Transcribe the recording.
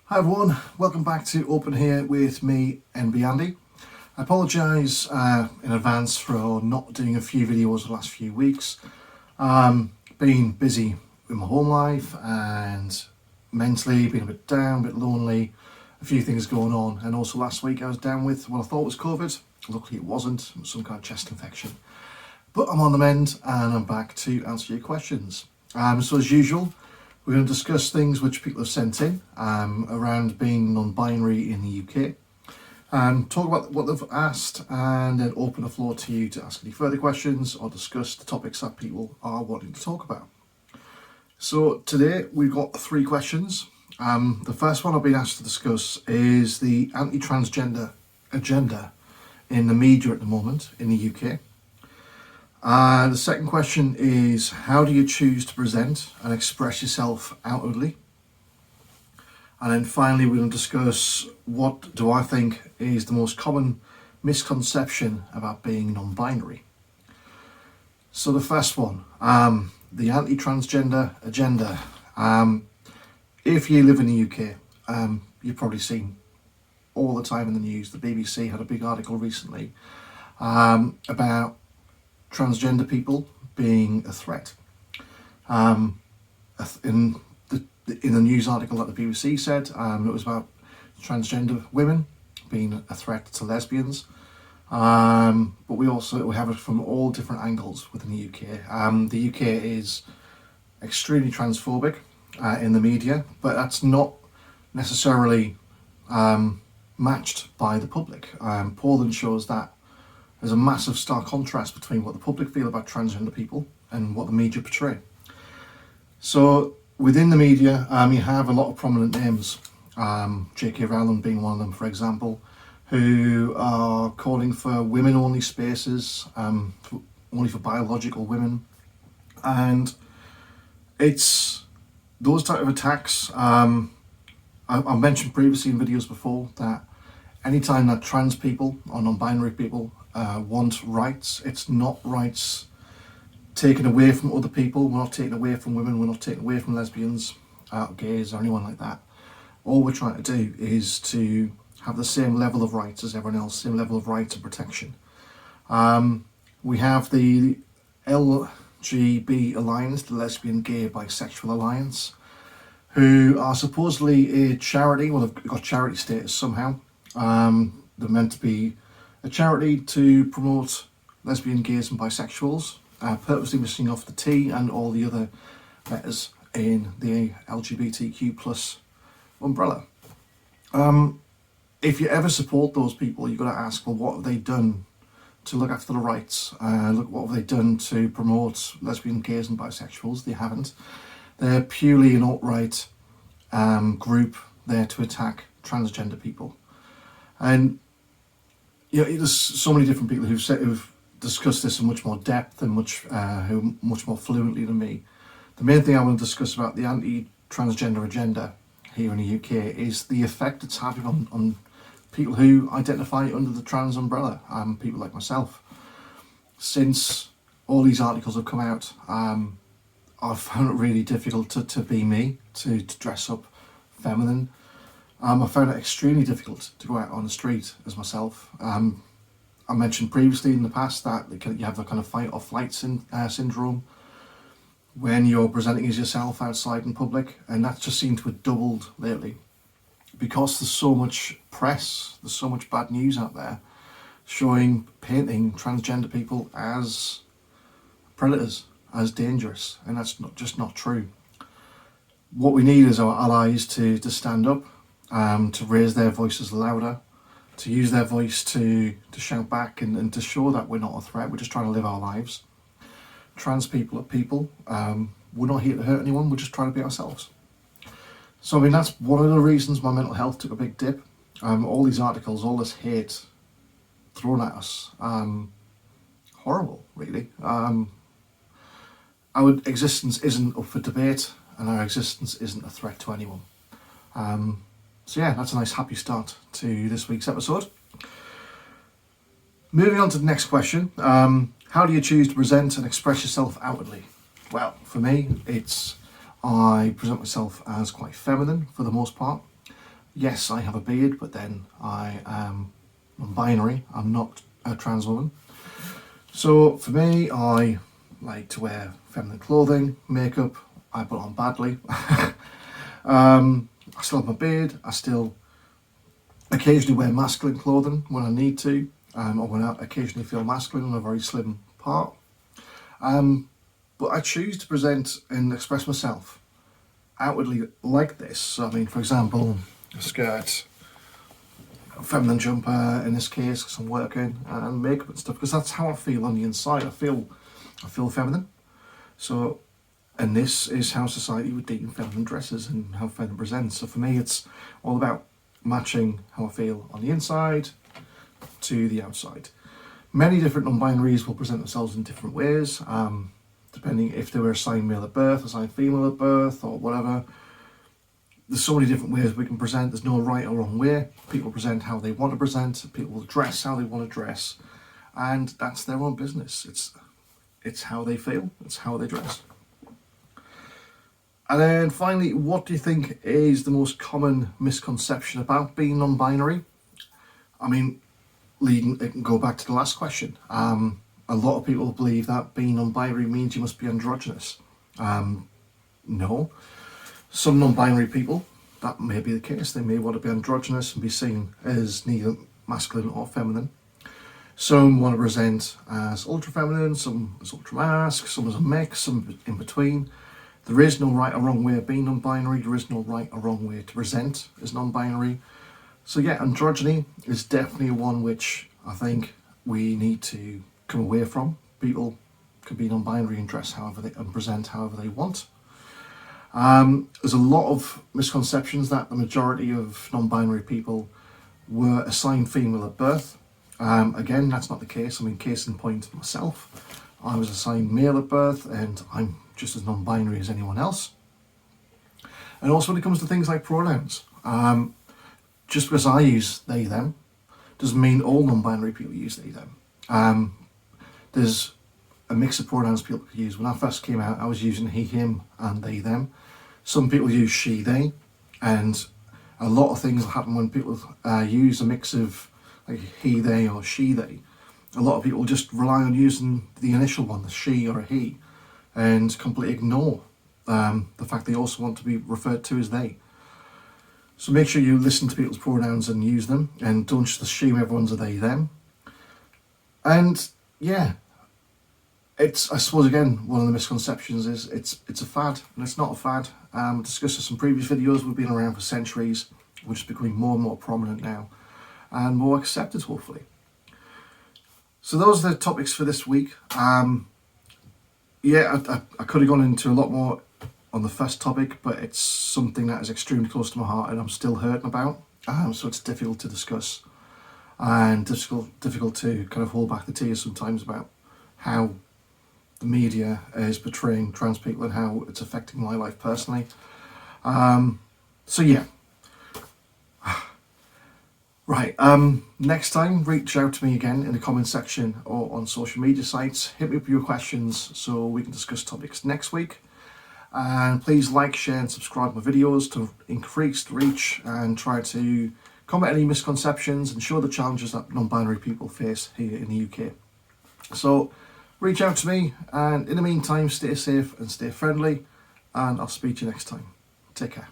Hi everyone, welcome back to Open Here with me, Enby Andy. I apologise in advance for not doing a few videos the last few weeks. Been busy with my home life and mentally been a bit down, a bit lonely, a few things going on. And also last week I was down with what I thought was COVID. Luckily it wasn't, it was some kind of chest infection. But I'm on the mend and I'm back to answer your questions. So as usual, we're going to discuss things which people have sent in around being non-binary in the UK, and talk about what they've asked, and then open the floor to you to ask any further questions or discuss the topics that people are wanting to talk about. So today we've got 3 questions. The first one I've been asked to discuss is the anti-transgender agenda in the media at the moment in the UK. The second question is, how do you choose to present and express yourself outwardly? And then finally we're going to discuss what do I think is the most common misconception about being non-binary. So the first one, the anti-transgender agenda. If you live in the UK, you've probably seen all the time in the news, the BBC had a big article recently about transgender people being a threat. In the news article that the BBC said, it was about transgender women being a threat to lesbians. But we have it from all different angles within the UK. The UK is extremely transphobic in the media, but that's not necessarily matched by the public. Poland shows that there's a massive stark contrast between what the public feel about transgender people and what the media portray. So within the media, you have a lot of prominent names, J.K. Rowling being one of them, for example, who are calling for women-only spaces, only for biological women. And it's those type of attacks. I've mentioned previously in videos before that anytime that trans people or non-binary people want rights, it's not rights taken away from other people. We're not taking away from women, we're not taking away from lesbians, gays or anyone like that. All we're trying to do is to have the same level of rights as everyone else, same level of rights and protection. We have the LGB Alliance, the Lesbian, Gay, Bisexual Alliance, who are supposedly a charity. Well, they've got charity status somehow. They're meant to be a charity to promote lesbian, gays and bisexuals, purposely missing off the T and all the other letters in the LGBTQ plus umbrella. If you ever support those people, you've got to ask, well, what have they done to look after the rights? What have they done to promote lesbian, gays and bisexuals? They haven't. They're purely an alt-right group there to attack transgender people. And there's so many different people who've discussed this in much more depth and much more fluently than me. The main thing I want to discuss about the anti-transgender agenda here in the UK is the effect it's having on people who identify under the trans umbrella, people like myself. Since all these articles have come out, I've found it really difficult to be me, to dress up feminine. I found it extremely difficult to go out on the street as myself. I mentioned previously in the past that you have the kind of fight or flight syndrome when you're presenting as yourself outside in public, and that just seemed to have doubled lately because there's so much press, there's so much bad news out there painting transgender people as predators, as dangerous, and that's just not true. What we need is our allies to stand up, to raise their voices louder, to use their voice to shout back and to show that we're not a threat, we're just trying to live our lives. Trans people are people, we're not here to hurt anyone, we're just trying to be ourselves. So that's one of the reasons my mental health took a big dip. All these articles, all this hate thrown at us, horrible really. Our existence isn't up for debate and our existence isn't a threat to anyone. So yeah, that's a nice happy start to this week's episode. Moving on to the next question. How do you choose to present and express yourself outwardly? Well, for me, I present myself as quite feminine for the most part. yes, I have a beard, but then I am non-binary. I'm not a trans woman. So for me, I like to wear feminine clothing, makeup. I put on badly. I still have my beard. I still occasionally wear masculine clothing when I need to, or when I occasionally feel masculine on a very slim part. But I choose to present and express myself outwardly like this. So, I mean, for example, a skirt, a feminine jumper in this case because I'm working, and makeup and stuff, because that's how I feel on the inside. I feel feminine. So, and this is how society would deem feminine dresses and how feminine presents. So for me, it's all about matching how I feel on the inside to the outside. Many different non-binaries will present themselves in different ways, depending if they were assigned male at birth, assigned female at birth, or whatever. There's so many different ways we can present. There's no right or wrong way. People present how they want to present. People will dress how they want to dress, and that's their own business. It's how they feel. It's how they dress. And then finally, what do you think is the most common misconception about being non-binary? I mean, it can go back to the last question. A lot of people believe that being non-binary means you must be androgynous. No. Some non-binary people, that may be the case. They may want to be androgynous and be seen as neither masculine or feminine. Some want to present as ultra-feminine, some as ultra-masc, some as a mix, some in between. There is no right or wrong way of being non-binary. There is no right or wrong way to present as non-binary. So yeah, androgyny is definitely one which I think we need to come away from. People can be non-binary and dress however they and present however they want. There's a lot of misconceptions that the majority of non-binary people were assigned female at birth. Again, that's not the case. I mean, case in point, myself. I was assigned male at birth, and I'm just as non-binary as anyone else. And also when it comes to things like pronouns, just because I use they, them, doesn't mean all non-binary people use they, them. There's a mix of pronouns people could use. When I first came out, I was using he, him, and they, them. Some people use she, they, and a lot of things happen when people use a mix of like he, they, or she, they. A lot of people just rely on using the initial one, the she or a he, and completely ignore the fact they also want to be referred to as they. So make sure you listen to people's pronouns and use them, and don't just assume everyone's a they, them. And yeah, I suppose again, one of the misconceptions is it's a fad, and it's not a fad. Discussed in some previous videos, we've been around for centuries. We're just becoming more and more prominent now, and more accepted, hopefully. So those are the topics for this week. Yeah, I could have gone into a lot more on the first topic, but it's something that is extremely close to my heart and I'm still hurting about. So it's difficult to discuss and difficult to kind of hold back the tears sometimes about how the media is portraying trans people and how it's affecting my life personally. So yeah. Right, next time, reach out to me again in the comment section or on social media sites. Hit me up with your questions so we can discuss topics next week. And please like, share and subscribe my videos to increase the reach and try to combat any misconceptions and show the challenges that non-binary people face here in the UK. So reach out to me, and in the meantime, stay safe and stay friendly, and I'll speak to you next time. Take care.